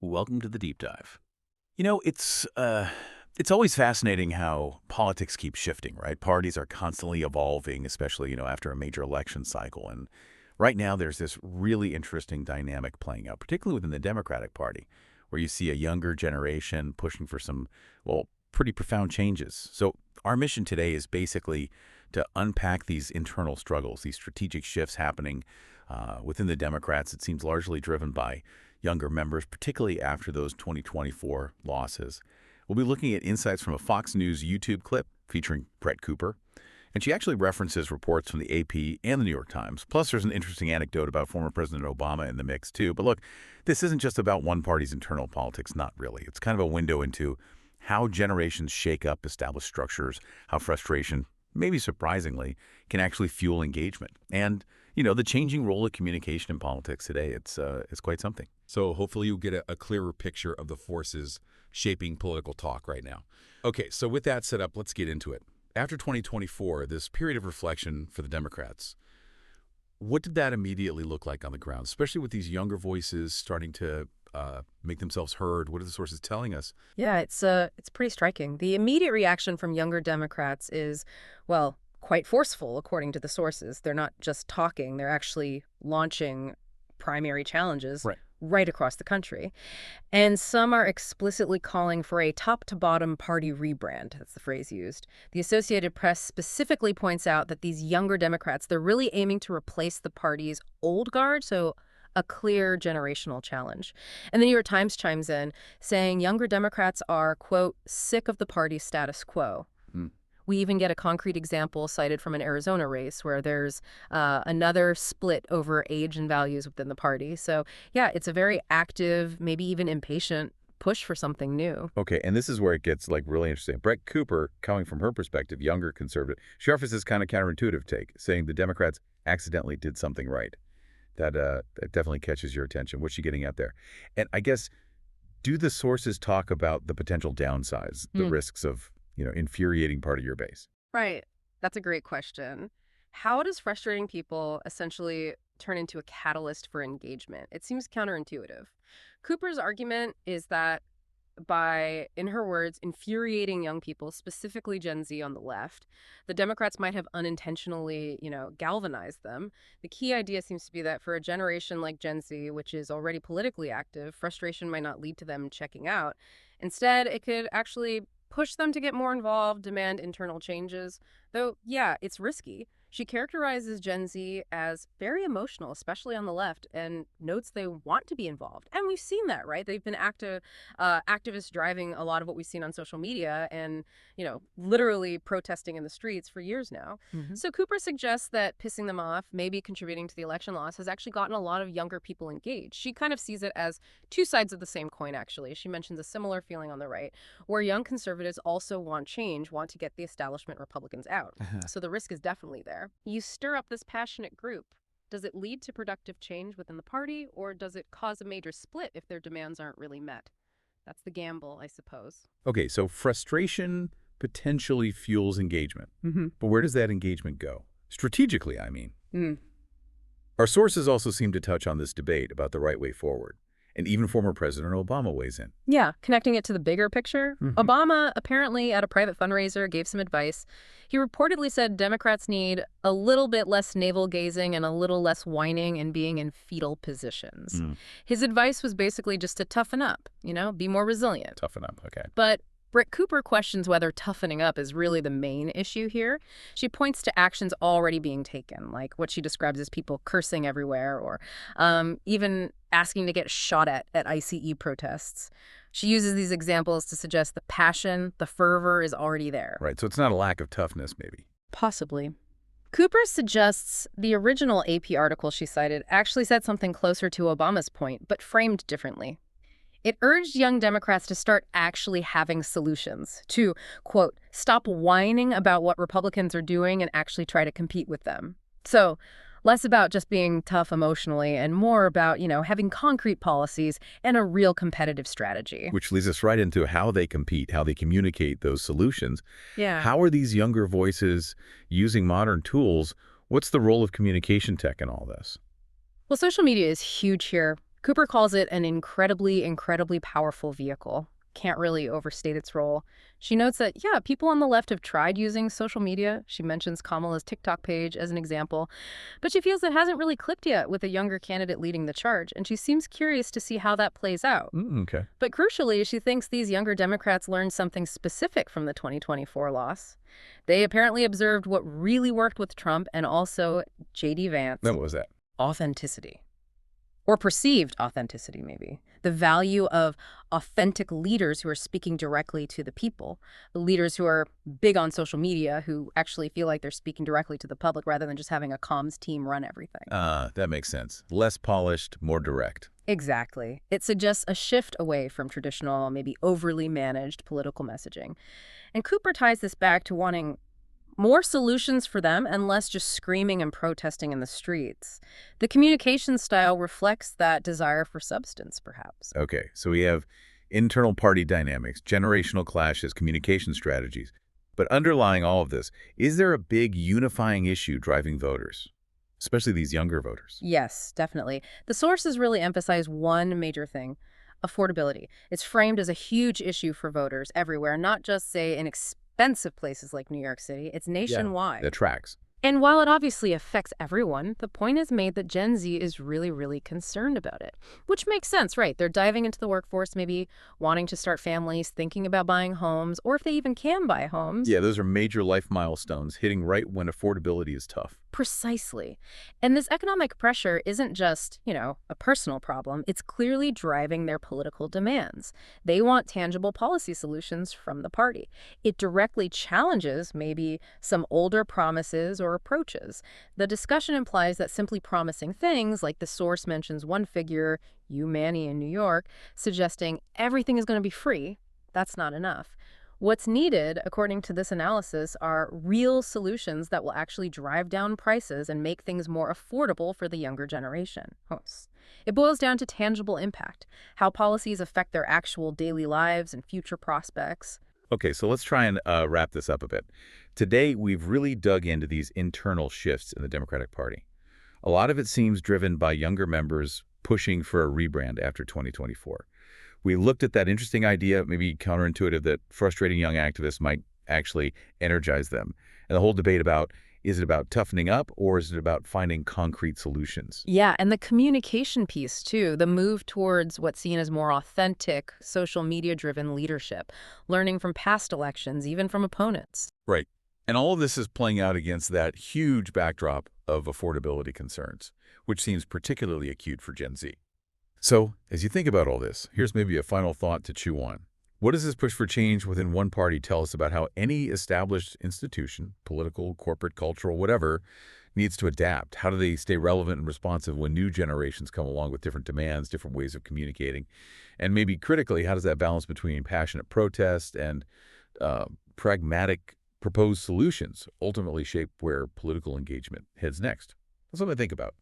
Welcome to the deep dive. It's always fascinating how politics keep shifting, right? Parties are constantly evolving, especially, after a major election cycle. And right now there's this really interesting dynamic playing out, particularly within the Democratic Party, where you see a younger generation pushing for some, well, pretty profound changes. So our mission today is basically to unpack these internal struggles, these strategic shifts happening within the Democrats. It seems largely driven by younger members, particularly after those 2024 losses. We'll be looking at insights from a Fox News YouTube clip featuring Brett Cooper. And she actually references reports from the AP and the New York Times. Plus, there's an interesting anecdote about former President Obama in the mix, too. But look, this isn't just about one party's internal politics, not really. It's kind of a window into how generations shake up established structures, how frustration, maybe surprisingly, can actually fuel engagement. And, the changing role of communication in politics today, it's quite something. So hopefully you'll get a clearer picture of the forces shaping political talk right now. Okay, so with that set up, let's get into it. After 2024, this period of reflection for the Democrats, what did that immediately look like on the ground, especially with these younger voices starting to make themselves heard? What are the sources telling us? Yeah, it's pretty striking. The immediate reaction from younger Democrats is, well, quite forceful, according to the sources. They're not just talking, they're actually launching primary challenges right across the country. And some are explicitly calling for a top-to-bottom party rebrand. That's the phrase used. The Associated Press specifically points out that these younger Democrats, they're really aiming to replace the party's old guard, so a clear generational challenge. And the New York Times chimes in, saying younger Democrats are, quote, sick of the party's status quo. We even get a concrete example cited from an Arizona race where there's another split over age and values within the party. So, yeah, it's a very active, maybe even impatient push for something new. Okay, and this is where it gets really interesting. Brett Cooper, coming from her perspective, younger conservative, she offers this kind of counterintuitive take, saying the Democrats accidentally did something right. That definitely catches your attention. What's she getting at there? And I guess, do the sources talk about the potential downsides, the risks of infuriating part of your base? Right. That's a great question. How does frustrating people essentially turn into a catalyst for engagement? It seems counterintuitive. Cooper's argument is that by, in her words, infuriating young people, specifically Gen Z on the left, the Democrats might have unintentionally, galvanized them. The key idea seems to be that for a generation like Gen Z, which is already politically active, frustration might not lead to them checking out. Instead, it could actually push them to get more involved, demand internal changes. Though, yeah, it's risky. She characterizes Gen Z as very emotional, especially on the left, and notes they want to be involved. And we've seen that, right? They've been activists driving a lot of what we've seen on social media and, literally protesting in the streets for years now. So Cooper suggests that pissing them off, maybe contributing to the election loss, has actually gotten a lot of younger people engaged. She kind of sees it as two sides of the same coin, actually. She mentions a similar feeling on the right, where young conservatives also want change, want to get the establishment Republicans out. So the risk is definitely there. You stir up this passionate group. Does it lead to productive change within the party, or does it cause a major split if their demands aren't really met? That's the gamble, I suppose. Okay, so frustration potentially fuels engagement. But where does that engagement go? Strategically, I mean. Our sources also seem to touch on this debate about the right way forward. And even former President Obama weighs in. Yeah, connecting it to the bigger picture. Obama apparently at a private fundraiser gave some advice. He reportedly said Democrats need a little bit less navel-gazing and a little less whining and being in fetal positions. His advice was basically just to toughen up, be more resilient. Toughen up, okay. But Brett Cooper questions whether toughening up is really the main issue here. She points to actions already being taken, like what she describes as people cursing everywhere or even asking to get shot at ICE protests. She uses these examples to suggest the passion, the fervor is already there. Right, so it's not a lack of toughness, maybe. Possibly. Cooper suggests the original AP article she cited actually said something closer to Obama's point, but framed differently. It urged young Democrats to start actually having solutions, to, quote, stop whining about what Republicans are doing and actually try to compete with them. So less about just being tough emotionally and more about, having concrete policies and a real competitive strategy. Which leads us right into how they compete, how they communicate those solutions. Yeah. How are these younger voices using modern tools? What's the role of communication tech in all this? Well, social media is huge here. Cooper calls it an incredibly, incredibly powerful vehicle. Can't really overstate its role. She notes that, yeah, people on the left have tried using social media. She mentions Kamala's TikTok page as an example. But she feels it hasn't really clicked yet with a younger candidate leading the charge, and she seems curious to see how that plays out. Okay. But crucially, she thinks these younger Democrats learned something specific from the 2024 loss. They apparently observed what really worked with Trump and also J.D. Vance. Then what was that? Authenticity. Or perceived authenticity, maybe. The value of authentic leaders who are speaking directly to the people. Leaders who are big on social media, who actually feel like they're speaking directly to the public rather than just having a comms team run everything. That makes sense. Less polished, more direct. Exactly. It suggests a shift away from traditional, maybe overly managed political messaging. And Cooper ties this back to wanting more solutions for them and less just screaming and protesting in the streets. The communication style reflects that desire for substance, perhaps. Okay, so we have internal party dynamics, generational clashes, communication strategies. But underlying all of this, is there a big unifying issue driving voters, especially these younger voters? Yes, definitely. The sources really emphasize one major thing: affordability. It's framed as a huge issue for voters everywhere, not just, say, in expensive places like New York City. It's nationwide. That tracks. And while it obviously affects everyone, the point is made that Gen Z is really, really concerned about it. Which makes sense, right? They're diving into the workforce, maybe wanting to start families, thinking about buying homes, or if they even can buy homes. Yeah, those are major life milestones hitting right when affordability is tough. Precisely. And this economic pressure isn't just, a personal problem. It's clearly driving their political demands. They want tangible policy solutions from the party. It directly challenges maybe some older promises or approaches. The discussion implies that simply promising things, like the source mentions one figure, Hugh Manny in New York, suggesting everything is going to be free, that's not enough. What's needed, according to this analysis, are real solutions that will actually drive down prices and make things more affordable for the younger generation. It boils down to tangible impact, how policies affect their actual daily lives and future prospects. Okay, so let's try and wrap this up a bit. Today, we've really dug into these internal shifts in the Democratic Party. A lot of it seems driven by younger members pushing for a rebrand after 2024. We looked at that interesting idea, maybe counterintuitive, that frustrating young activists might actually energize them. And the whole debate about, is it about toughening up or is it about finding concrete solutions? Yeah, and the communication piece, too, the move towards what's seen as more authentic, social media-driven leadership, learning from past elections, even from opponents. Right. And all of this is playing out against that huge backdrop of affordability concerns, which seems particularly acute for Gen Z. So, as you think about all this, here's maybe a final thought to chew on. What does this push for change within one party tell us about how any established institution, political, corporate, cultural, whatever, needs to adapt? How do they stay relevant and responsive when new generations come along with different demands, different ways of communicating? And maybe critically, how does that balance between passionate protest and pragmatic proposed solutions ultimately shape where political engagement heads next? That's something to think about.